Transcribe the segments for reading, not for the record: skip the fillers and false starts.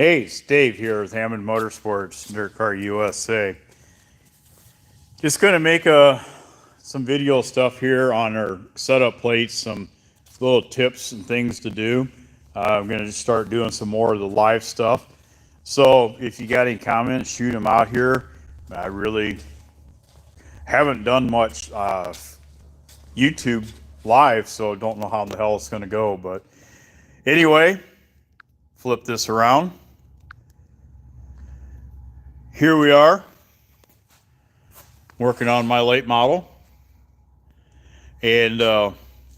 Hey, it's Dave here with Hammond Motorsports, Dirt Car USA. Just going to make some video stuff here on our setup plates, some little tips and things to do. I'm going to just start doing some more of the live stuff. So if you got any comments, shoot them out here. I really haven't done much YouTube live, so don't know how the hell it's going to go. But anyway, flip this around. Here we are, working on my late model, and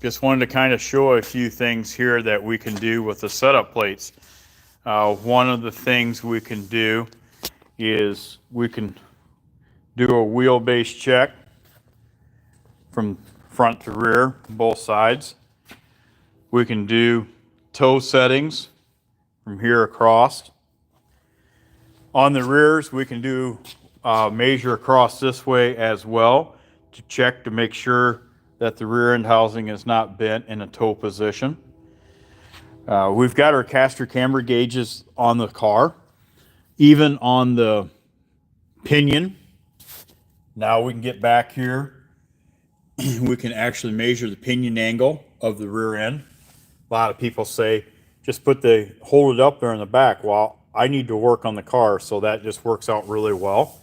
just wanted to kind of show a few things here that we can do with the setup plates. One of the things we can do is we can do a wheelbase check from front to rear, both sides. We can do toe settings from here across. On the rears, we can do measure across this way as well to check to make sure that the rear end housing is not bent in a toe position. We've got our caster camber gauges on the car, even on the pinion. Now we can get back here. We can actually measure the pinion angle of the rear end. A lot of people say, just hold it up there in the back. Well, I need to work on the car, so that just works out really well.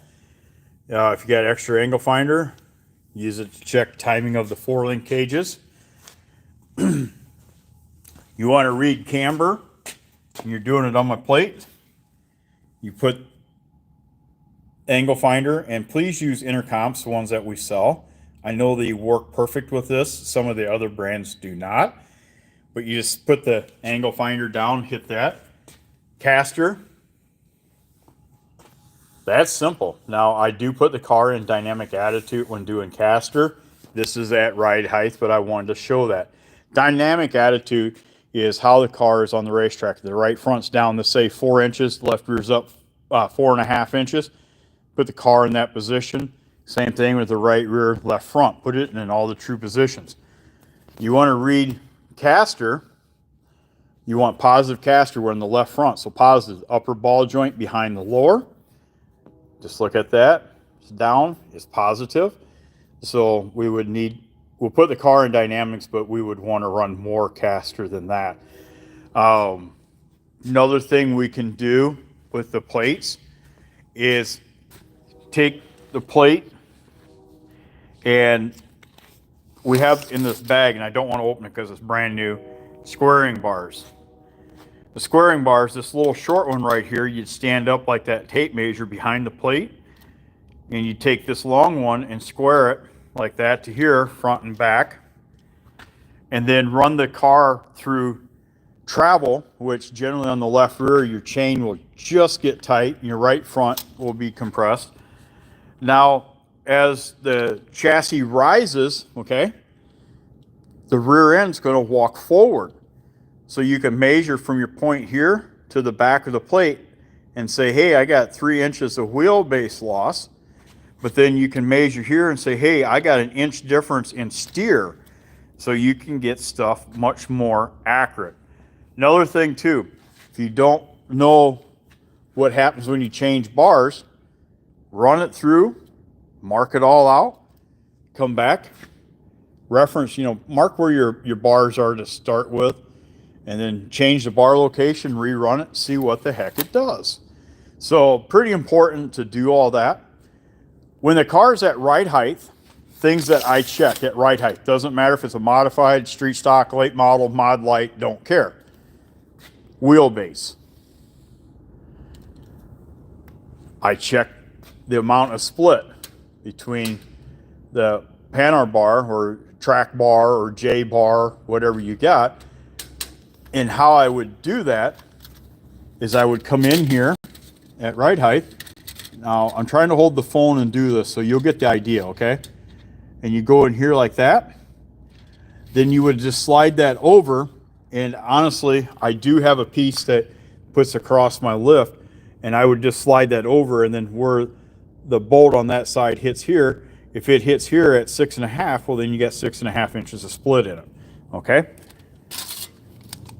If you got extra angle finder, use it to check timing of the 4-link cages. You want to read camber, and you're doing it on my plate. You put angle finder, and please use intercomps, the ones that we sell. I know they work perfect with this. Some of the other brands do not. But you just put the angle finder down, hit that. Caster. That's simple. Now I do put the car in dynamic attitude when doing caster. This is at ride height, but I wanted to show that. Dynamic attitude is how the car is on the racetrack. The right front's down to say 4 inches, left rear's up 4.5 inches. Put the car in that position. Same thing with the right rear, left front. Put it in all the true positions. You want to read caster. You want positive caster, we're in the left front, so positive. Upper ball joint behind the lower. Just look at that. It's down, it's positive. So we'll put the car in dynamics, but we would want to run more caster than that. Another thing we can do with the plates is take the plate, and we have in this bag, and I don't want to open it because it's brand new, squaring bars. The squaring bars, this little short one right here, you'd stand up like that tape measure behind the plate, and you take this long one and square it like that to here, front and back, and then run the car through travel, which generally on the left rear, your chain will just get tight, and your right front will be compressed. Now, as the chassis rises, okay, the rear end's going to walk forward. So you can measure from your point here to the back of the plate and say, hey, I got 3 inches of wheelbase loss. But then you can measure here and say, hey, I got an inch difference in steer. So you can get stuff much more accurate. Another thing too, if you don't know what happens when you change bars, run it through, mark it all out, come back, reference, mark where your bars are to start with, and then change the bar location, rerun it, see what the heck it does. So pretty important to do all that. When the car's at ride height, things that I check at ride height, doesn't matter if it's a modified, street stock, late model, mod light, don't care. Wheelbase. I check the amount of split between the Panhard bar or track bar or J bar, whatever you got. And how I would do that is I would come in here at ride height. Now I'm trying to hold the phone and do this, so you'll get the idea, okay? And you go in here like that. Then you would just slide that over. And honestly, I do have a piece that puts across my lift, and I would just slide that over, and then where the bolt on that side hits here, if it hits here at 6.5, well, then you got 6.5 inches of split in it, okay?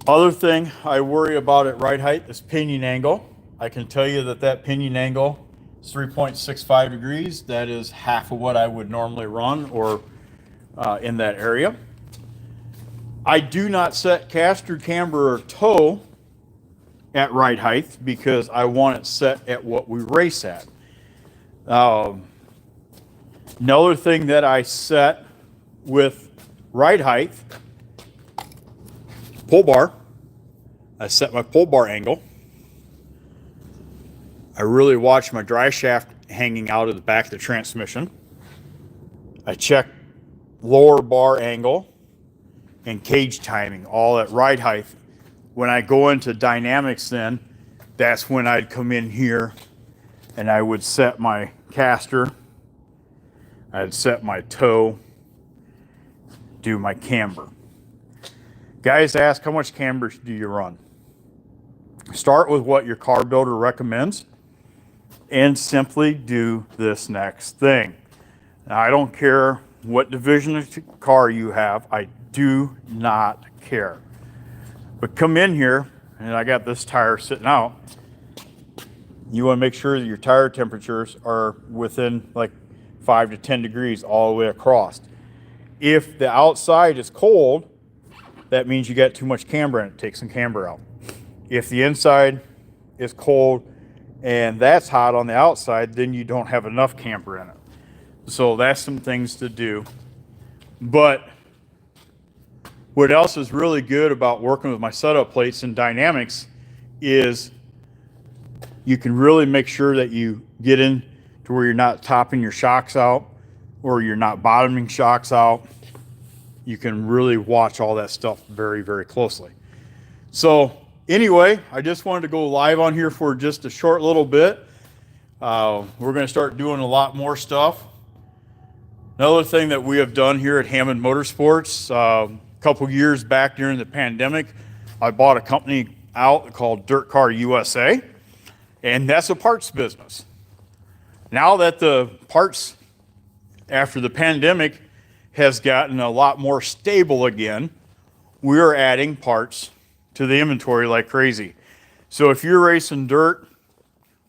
Other thing I worry about at ride height is pinion angle. I can tell you that that pinion angle is 3.65 degrees. That is half of what I would normally run or in that area. I do not set caster, camber, or toe at ride height because I want it set at what we race at. Another thing that I set with ride height, pull bar. I set my pull bar angle. I really watch my drive shaft hanging out of the back of the transmission. I check lower bar angle and cage timing, all at ride height. When I go into dynamics then, that's when I'd come in here and I would set my caster, I'd set my toe, do my camber. Guys ask, how much camber do you run? Start with what your car builder recommends and simply do this next thing. Now, I don't care what division of car you have, I do not care. But come in here, and I got this tire sitting out. You want to make sure that your tire temperatures are within like 5 to 10 degrees all the way across. If the outside is cold, that means you got too much camber in it. Take some camber out. If the inside is cold and that's hot on the outside, then you don't have enough camber in it. So that's some things to do. But what else is really good about working with my setup plates and dynamics is you can really make sure that you get in to where you're not topping your shocks out or you're not bottoming shocks out. You can really watch all that stuff very, very closely. So anyway, I just wanted to go live on here for just a short little bit. We're going to start doing a lot more stuff. Another thing that we have done here at Hammond Motorsports, a couple years back during the pandemic, I bought a company out called Dirt Car USA, and that's a parts business. Now that the parts after the pandemic has gotten a lot more stable again, we're adding parts to the inventory like crazy. So if you're racing dirt,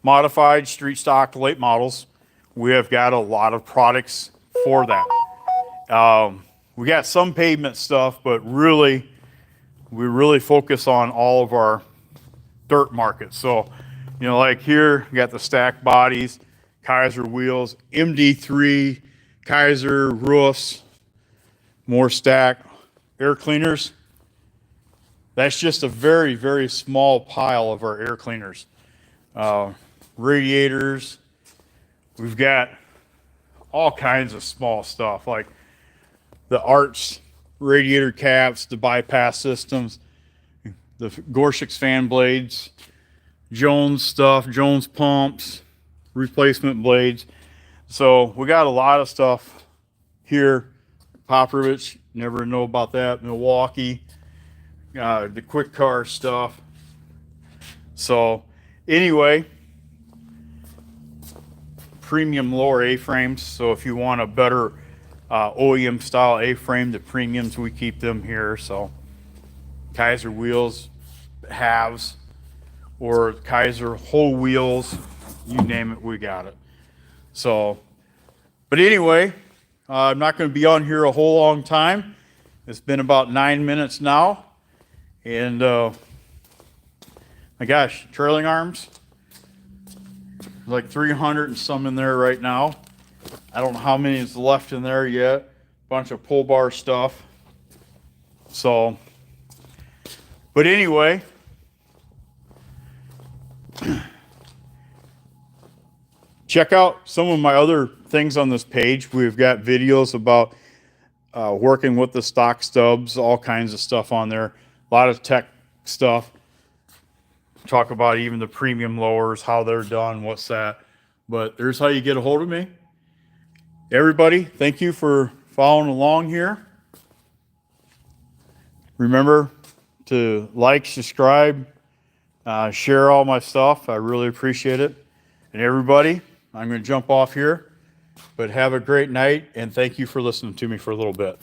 modified, street stock, late models, we have got a lot of products for that. We got some pavement stuff, but really, we really focus on all of our dirt markets. So, you know, like here, we got the stack bodies, Kaiser wheels, MD3, Kaiser roofs, more stack, air cleaners. That's just a very, very small pile of our air cleaners. Radiators, we've got all kinds of small stuff like the arch radiator caps, the bypass systems, the Gorshix fan blades, Jones stuff, Jones pumps, replacement blades. So we got a lot of stuff here. Popovich, never know about that. Milwaukee, the quick car stuff. So anyway, premium lower A-frames. So if you want a better OEM style A-frame, the premiums, we keep them here. So Kaiser wheels, halves, or Kaiser whole wheels, you name it, we got it. So, but anyway, I'm not going to be on here a whole long time. It's been about 9 minutes now. And my gosh, trailing arms, like 300 and some in there right now. I don't know how many is left in there yet. Bunch of pull bar stuff. So, but anyway, check out some of my other things on this page. We've got videos about working with the stock stubs, all kinds of stuff on there. A lot of tech stuff. Talk about even the premium lowers, how they're done, what's that. But there's how you get a hold of me. Everybody, thank you for following along here. Remember to like, subscribe, share all my stuff. I really appreciate it. And everybody, I'm going to jump off here. But have a great night, and thank you for listening to me for a little bit.